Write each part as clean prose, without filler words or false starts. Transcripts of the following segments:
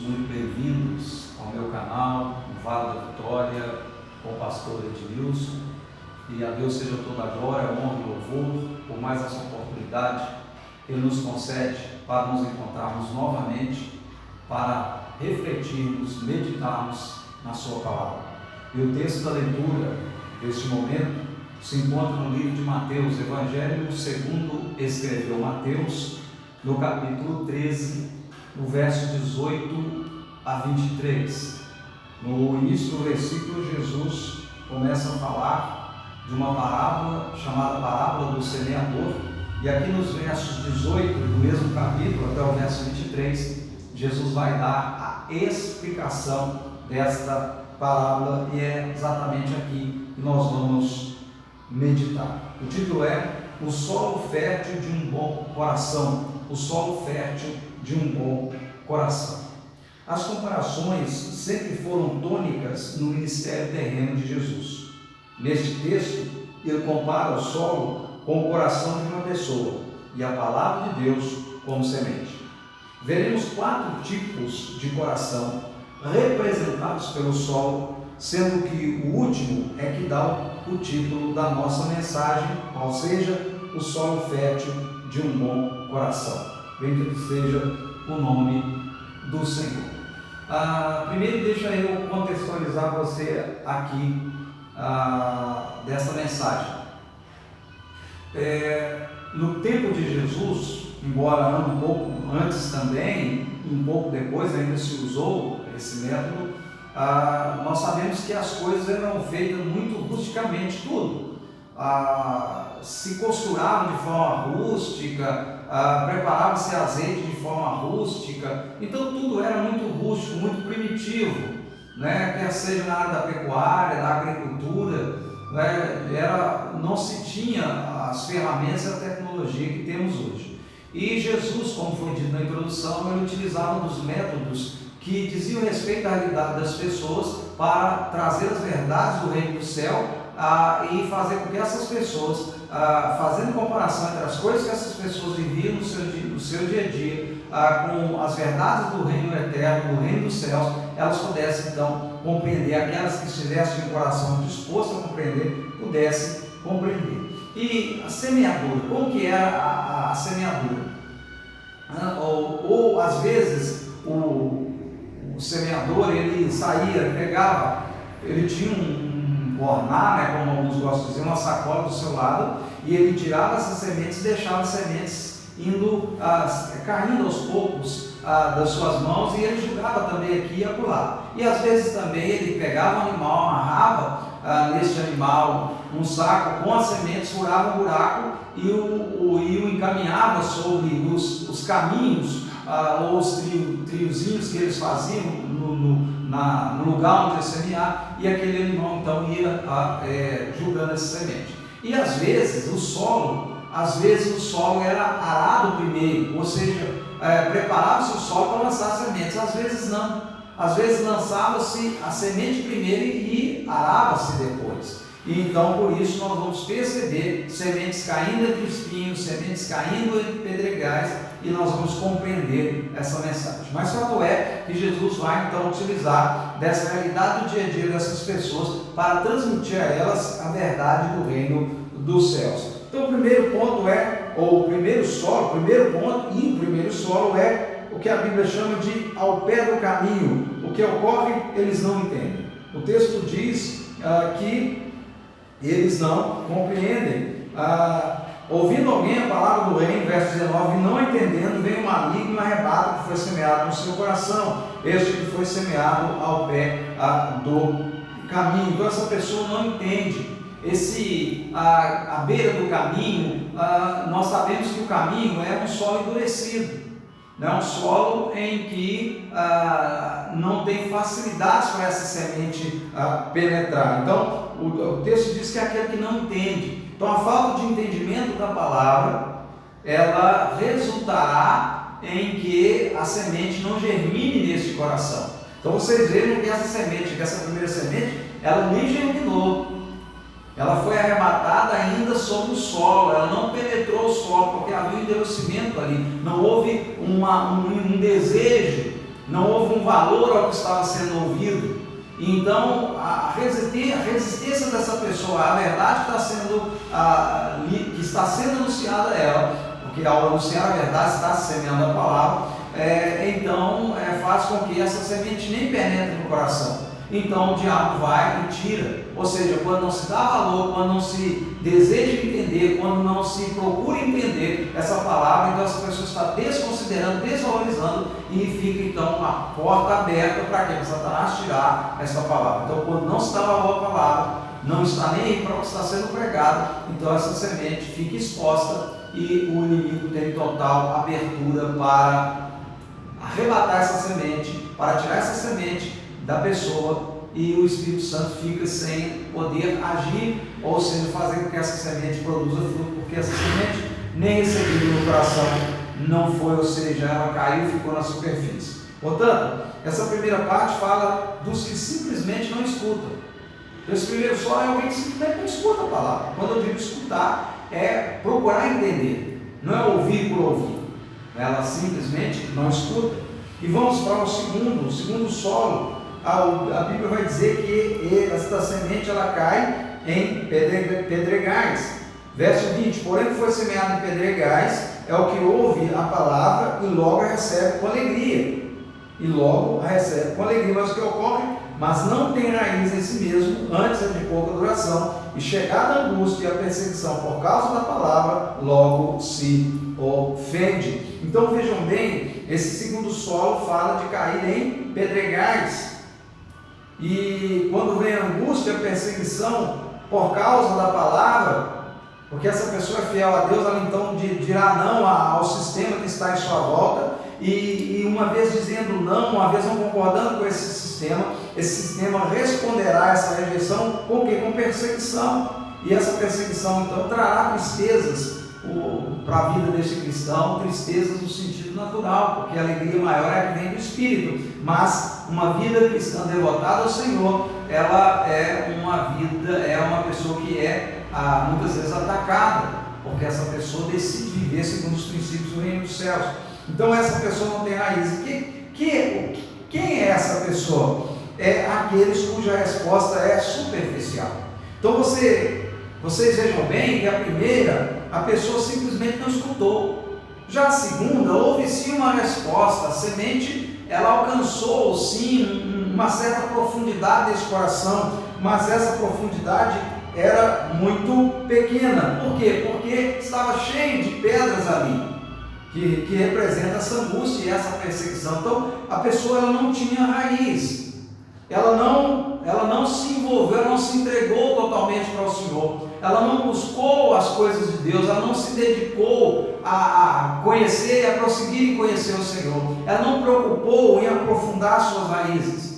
muito bem-vindos ao meu canal, no Vale da Vitória, com o pastor Edmilson. E a Deus seja toda a glória, honra e louvor por mais essa oportunidade que Ele nos concede para nos encontrarmos novamente, para refletirmos, meditarmos na Sua palavra. E o texto da leitura deste momento se encontra no livro de Mateus, Evangelho segundo escreveu Mateus, no capítulo 13, no verso 18 a 23. No início do versículo, Jesus começa a falar de uma parábola chamada parábola do semeador, e aqui nos versos 18 do mesmo capítulo até o verso 23, Jesus vai dar a explicação desta parábola, e é exatamente aqui que nós vamos meditar. O título é O Solo Fértil de um Bom Coração. O solo fértil de um bom coração. As comparações sempre foram tônicas no ministério terreno de Jesus. Neste texto, ele compara o solo com o coração de uma pessoa e a palavra de Deus como semente. Veremos 4 tipos de coração representados pelo solo, sendo que o último é que dá o título da nossa mensagem, ou seja, o solo fértil de um bom coração. Bendito seja o nome do Senhor. Primeiro, deixa eu contextualizar você aqui dessa mensagem. No tempo de Jesus, embora um pouco antes também, um pouco depois ainda se usou esse método, nós sabemos que as coisas eram feitas muito rusticamente, tudo. Se costuravam de forma rústica, preparava-se azeite de forma rústica, então tudo era muito rústico, muito primitivo, né? Quer seja na área da pecuária, da agricultura, né? Não se tinha as ferramentas e a tecnologia que temos hoje. E Jesus, como foi dito na introdução, ele utilizava dos métodos que diziam respeito à realidade das pessoas para trazer as verdades do reino do céu, e fazer com que essas pessoas, fazendo comparação entre as coisas que essas pessoas viviam no seu dia a dia, com as verdades do reino eterno, do reino dos céus, elas pudessem então compreender, aquelas que estivessem de coração disposto a compreender, pudessem compreender. E a semeadura, como que era a semeadura? Ou às vezes o semeador, ele saía, pegava, ele tinha um ornar, né, como alguns gostam de dizer, uma sacola do seu lado, e ele tirava essas sementes e deixava as sementes indo, caindo aos poucos das suas mãos, e ele jogava também aqui e acolá. E às vezes também ele pegava um animal, amarrava neste animal um saco com as sementes, furava um buraco e o encaminhava sobre os caminhos, ou os triozinhos que eles faziam no lugar onde ele semear, e aquele animal então ia julgando essa semente. E às vezes o solo era arado primeiro, ou seja, preparava-se o solo para lançar as sementes. Às vezes não, às vezes lançava-se a semente primeiro e arava-se depois. E então por isso nós vamos perceber sementes caindo entre espinhos, sementes caindo entre pedregais, e nós vamos compreender essa mensagem. Mas fato é que Jesus vai então utilizar dessa realidade do dia a dia dessas pessoas para transmitir a elas a verdade do reino dos céus. Então o primeiro ponto o primeiro solo é o que a Bíblia chama de ao pé do caminho. O que ocorre, eles não entendem. O texto diz que eles não compreendem. Ouvindo alguém a palavra do reino, verso 19, não entendendo, vem o maligno e arrebata o que foi semeado no seu coração, este que foi semeado ao pé do caminho. Então essa pessoa não entende. A beira do caminho, nós sabemos que o caminho é um solo endurecido, né? Um solo em que não tem facilidades para essa semente penetrar. Então o texto diz que é aquele que não entende. Então a falta de entendimento da palavra, ela resultará em que a semente não germine neste coração. Então vocês vejam que essa primeira semente, ela nem germinou. Ela foi arrematada ainda sobre o solo, ela não penetrou o solo, porque havia um endurecimento ali, não houve um desejo não houve um valor ao que estava sendo ouvido. Então, a resistência dessa pessoa à verdade que está sendo anunciada a ela, porque ao anunciar a verdade está semeando a palavra, então faz com que essa semente nem penetre no coração. Então o diabo vai e tira, ou seja, quando não se dá valor, quando não se deseja entender, quando não se procura entender essa palavra, então essa pessoa está desconsiderando, desvalorizando, e fica então uma porta aberta para que Satanás tirar essa palavra. Então, quando não se dá valor à palavra, não está nem aí para o que está sendo pregado, então essa semente fica exposta e o inimigo tem total abertura para arrebatar essa semente, para tirar essa semente da pessoa, e o Espírito Santo fica sem poder agir, ou seja, fazer com que essa semente produza fruto, porque essa semente nem recebida no coração não foi, ou seja, ela caiu e ficou na superfície. Portanto, essa primeira parte fala dos que simplesmente não escutam. Então, esse primeiro solo é alguém que simplesmente não escuta a palavra. Quando eu digo escutar, é procurar entender, não é ouvir por ouvir. Ela simplesmente não escuta. E vamos para o segundo solo. A Bíblia vai dizer que esta semente ela cai em pedregais. Verso 20: porém, que foi semeado em pedregais é o que ouve a palavra e logo a recebe com alegria. Mas o que ocorre? Mas não tem raiz em si mesmo, antes é de pouca duração, e chegada a angústia e a perseguição por causa da palavra, logo se ofende. Então vejam bem, esse segundo solo fala de cair em pedregais. E quando vem a angústia e a perseguição por causa da palavra, porque essa pessoa é fiel a Deus, ela então dirá não ao sistema que está em sua volta, e uma vez dizendo não, uma vez não concordando com esse sistema responderá a essa rejeição com quê? Com perseguição. E essa perseguição então trará tristezas para a vida deste cristão, tristezas no sentido natural, porque a alegria maior é a que vem do Espírito, mas uma vida cristã devotada ao Senhor, ela é uma pessoa que é muitas vezes atacada, porque essa pessoa decide viver segundo os princípios do reino dos céus. Então essa pessoa não tem raiz. Quem é essa pessoa? É aqueles cuja resposta é superficial. Então vocês vejam bem que a primeira, a pessoa simplesmente não escutou. Já a segunda, houve sim uma resposta, a semente ela alcançou sim uma certa profundidade desse coração, mas essa profundidade era muito pequena. Por quê? Porque estava cheio de pedras ali, que representa essa angústia e essa perseguição. Então a pessoa ela não tinha raiz, ela não se envolveu, ela não se entregou totalmente para o Senhor, ela não buscou as coisas de Deus, ela não se dedicou a conhecer e a prosseguir em conhecer o Senhor, ela não preocupou em aprofundar suas raízes.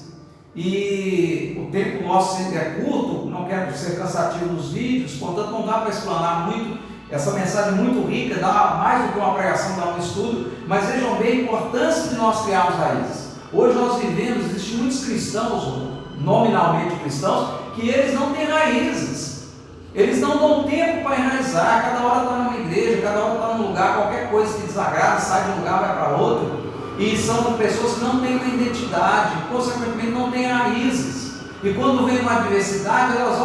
E o tempo nosso sempre é curto, não quero ser cansativo nos vídeos, portanto não dá para explanar muito. Essa mensagem é muito rica, dá mais do que uma pregação, dá um estudo, mas vejam bem a importância de nós criarmos raízes. Hoje nós vivemos, existem muitos cristãos, nominalmente cristãos, que eles não têm raízes, eles não dão tempo para enraizar, cada hora está numa igreja, cada hora está num lugar, qualquer coisa que desagrada, sai de um lugar, vai para outro, e são pessoas que não têm uma identidade, consequentemente não têm raízes, e quando vem uma adversidade, elas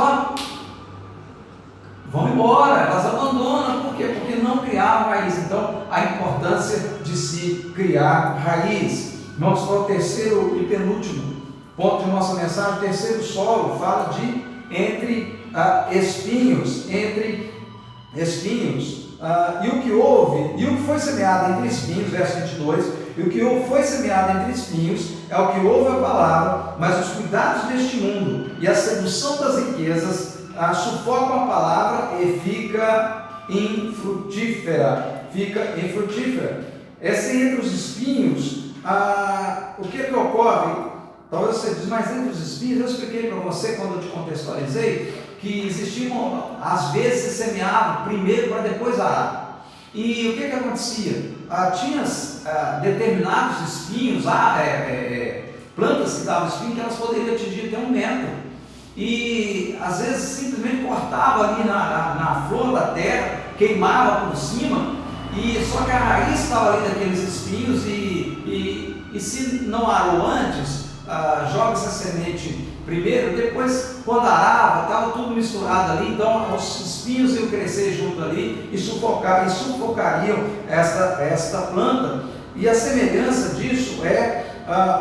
vão embora, elas abandonam. Por quê? Porque não criaram raiz. Então, a importância de se criar raiz. Vamos para o terceiro e penúltimo ponto de nossa mensagem. O terceiro solo fala de entre espinhos. E o que foi semeado entre espinhos, verso 22, e o que foi semeado entre espinhos é o que ouve a palavra, mas os cuidados deste mundo e a sedução das riquezas sufocam a palavra e fica infrutífera. Esse entre os espinhos, o que ocorre? Talvez você diz, mas entre os espinhos, eu expliquei para você quando eu te contextualizei, que existiam, às vezes se semeava primeiro para depois arar. E o que acontecia? Tinha determinados espinhos, plantas que davam espinho, que elas poderiam atingir até 1 metro. E às vezes simplesmente cortava ali na flor da terra, queimava por cima, e só que a raiz estava ali daqueles espinhos e e se não arou antes, joga essa semente primeiro, depois quando arava, estava tudo misturado ali, então os espinhos iam crescer junto ali e sufocariam esta planta. E a semelhança disso é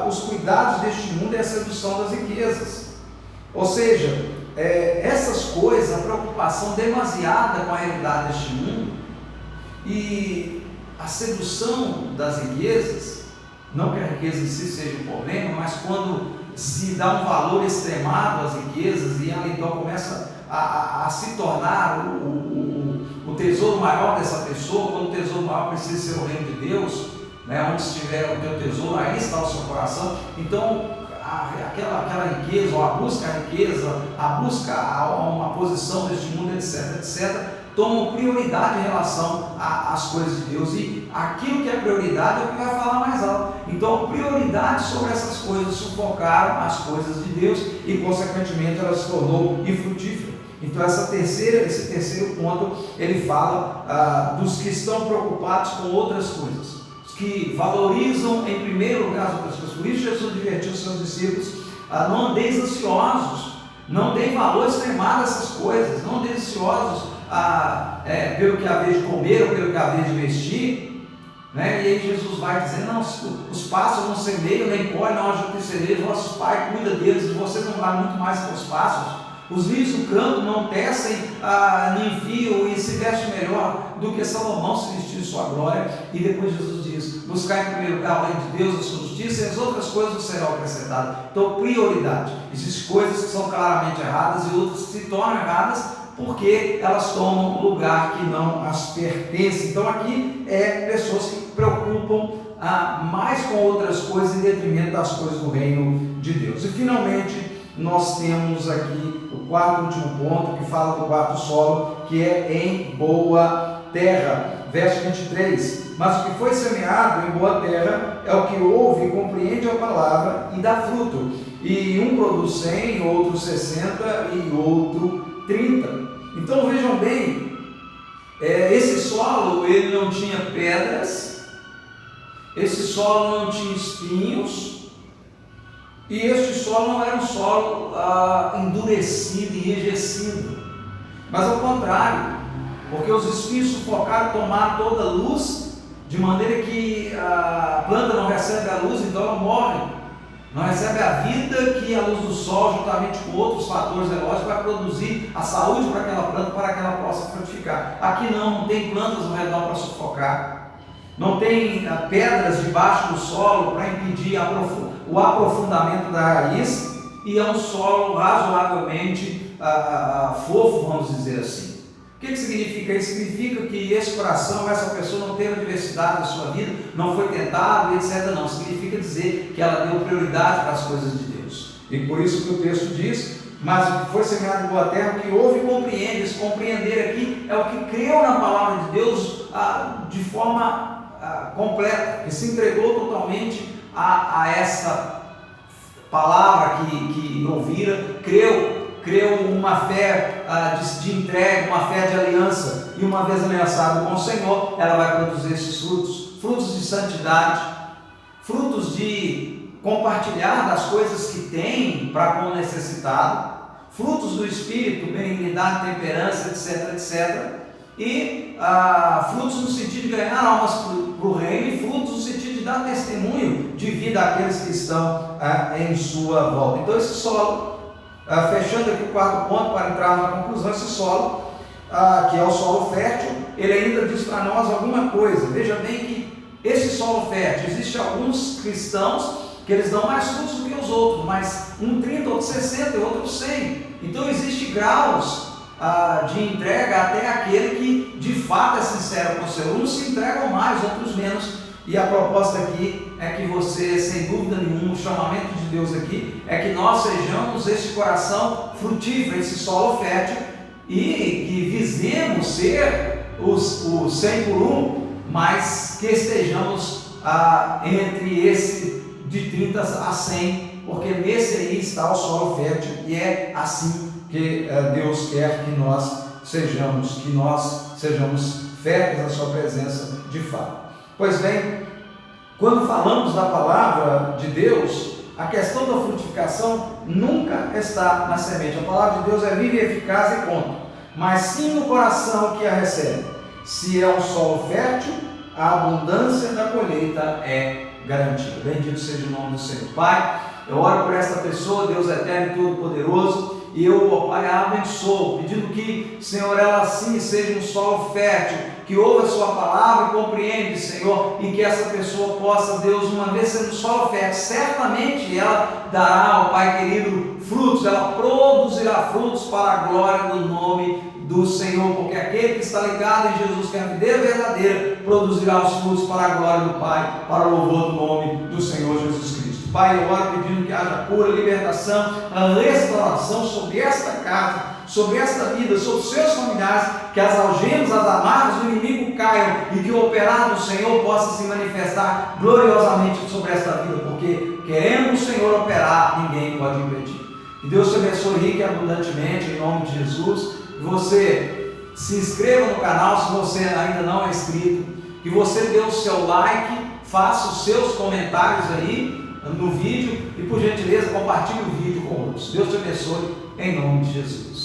os cuidados deste mundo e a sedução das riquezas. Ou seja, essas coisas, a preocupação demasiada com a realidade deste mundo e a sedução das riquezas, não que a riqueza em si seja um problema, mas quando se dá um valor extremado às riquezas e ela então começa a se tornar o tesouro maior dessa pessoa, quando o tesouro maior precisa ser o reino de Deus, né, onde estiver o teu tesouro, aí está o seu coração. Então aquela riqueza, ou a busca à riqueza, a busca a uma posição deste mundo, etc, tomam prioridade em relação às coisas de Deus, e aquilo que é prioridade é o que vai falar mais alto. Então, prioridade sobre essas coisas sufocaram as coisas de Deus e, consequentemente, ela se tornou infrutífera. Então, esse terceiro ponto, ele fala dos que estão preocupados com outras coisas, que valorizam em primeiro lugar as outras coisas. Por isso Jesus advertiu os seus discípulos: não andeis ansiosos, não deem valor extremado a essas coisas, não andeis ansiosos pelo que haver de comer ou pelo que haver de vestir, né? E aí Jesus vai dizendo: não, os pássaros não semeiam, nem colhem, não ajuntam celeiros, vossos pais cuidam deles, e vocês não valem muito mais que os pássaros. Os lírios do campo não tecem, nem fiam, e se vestem melhor do que Salomão se vestiu em sua glória. E depois Jesus diz: buscar em primeiro lugar o reino de Deus, a sua justiça, e as outras coisas serão acrescentadas. Então, prioridade. Existem coisas que são claramente erradas e outras que se tornam erradas porque elas tomam um lugar que não as pertence. Então aqui pessoas que preocupam mais com outras coisas em detrimento das coisas do reino de Deus. E finalmente nós temos aqui o quarto e último ponto, que fala do quarto solo, que é em boa terra. Verso 23: mas o que foi semeado em boa terra é o que ouve e compreende a palavra e dá fruto, e um produz 100, outro 60 e outro 30. Então vejam bem, esse solo ele não tinha pedras, esse solo não tinha espinhos, e este solo não era um solo endurecido e enrijecido, mas ao contrário, porque os espinhos sufocaram, tomaram toda a luz, de maneira que a planta não recebe a luz, então ela morre, não recebe a vida que a luz do sol, juntamente com outros fatores ecológicos, vai produzir a saúde para aquela planta, para que ela possa frutificar. Aqui não tem plantas ao redor para sufocar, não tem pedras debaixo do solo para impedir o aprofundamento da raiz, e é um solo razoavelmente fofo, vamos dizer assim. O que significa isso? Significa que esse coração, essa pessoa não teve adversidade na sua vida, não foi tentado, etc. Não, significa dizer que ela deu prioridade para as coisas de Deus. E por isso que o texto diz: mas o que foi semeado em boa terra, o que ouve e compreende. Esse compreender aqui é o que creu na palavra de Deus de forma completa, que se entregou totalmente a essa palavra que ouvira, creu uma fé de entrega, uma fé de aliança, e uma vez aliançado com o Senhor, ela vai produzir esses frutos de santidade, frutos de compartilhar das coisas que tem para com o necessitado, frutos do Espírito, benignidade, temperança, etc, e frutos no sentido de ganhar almas para o reino, e frutos no sentido de dar testemunho de vida àqueles que estão em sua volta. Então esse solo, fechando aqui o quarto ponto para entrar na conclusão, esse solo, que é o solo fértil, ele ainda diz para nós alguma coisa. Veja bem que esse solo fértil, existem alguns cristãos que eles dão mais frutos do que os outros, mas um 30, outro 60 e outro 100. Então existem graus de entrega até aquele que de fato é sincero com o Senhor. Uns se entregam mais, outros menos. E a proposta aqui é que você, sem dúvida nenhuma, o chamamento de Deus aqui é que nós sejamos esse coração frutífero, esse solo fértil, e que visemos ser o 100 por 1, mas que estejamos entre esse de 30 a 100, porque nesse aí está o solo fértil, e é assim que Deus quer que nós sejamos férteis na sua presença de fato. Pois bem, Quando falamos da palavra de Deus, a questão da frutificação nunca está na semente. A palavra de Deus é viva e eficaz e ponto, mas sim no coração que a recebe. Se é um solo fértil, a abundância da colheita é garantida. Bendito seja o nome do Senhor. Pai, eu oro por esta pessoa, Deus eterno e todo-poderoso, e eu, ó Pai, a abençoo, pedindo que, Senhor, ela sim seja um solo fértil, que ouve a sua palavra e compreende, Senhor, e que essa pessoa possa, Deus, uma vez sendo solo fértil, certamente ela dará, ó Pai querido, frutos, ela produzirá frutos para a glória do nome do Senhor, porque aquele que está ligado em Jesus, que é a videira verdadeira, produzirá os frutos para a glória do Pai, para o louvor do nome do Senhor Jesus Cristo. Pai, eu oro pedindo que haja cura, libertação, a restauração sobre esta casa, sobre esta vida, sobre os seus familiares, que as algemas, as amarras do inimigo caiam e que o operar do Senhor possa se manifestar gloriosamente sobre esta vida, porque querendo o Senhor operar, ninguém pode impedir. Que Deus te abençoe rica e abundantemente, em nome de Jesus. Que você se inscreva no canal se você ainda não é inscrito, que você dê o seu like, faça os seus comentários aí no vídeo e, por gentileza, compartilhe o vídeo com outros. Deus te abençoe em nome de Jesus.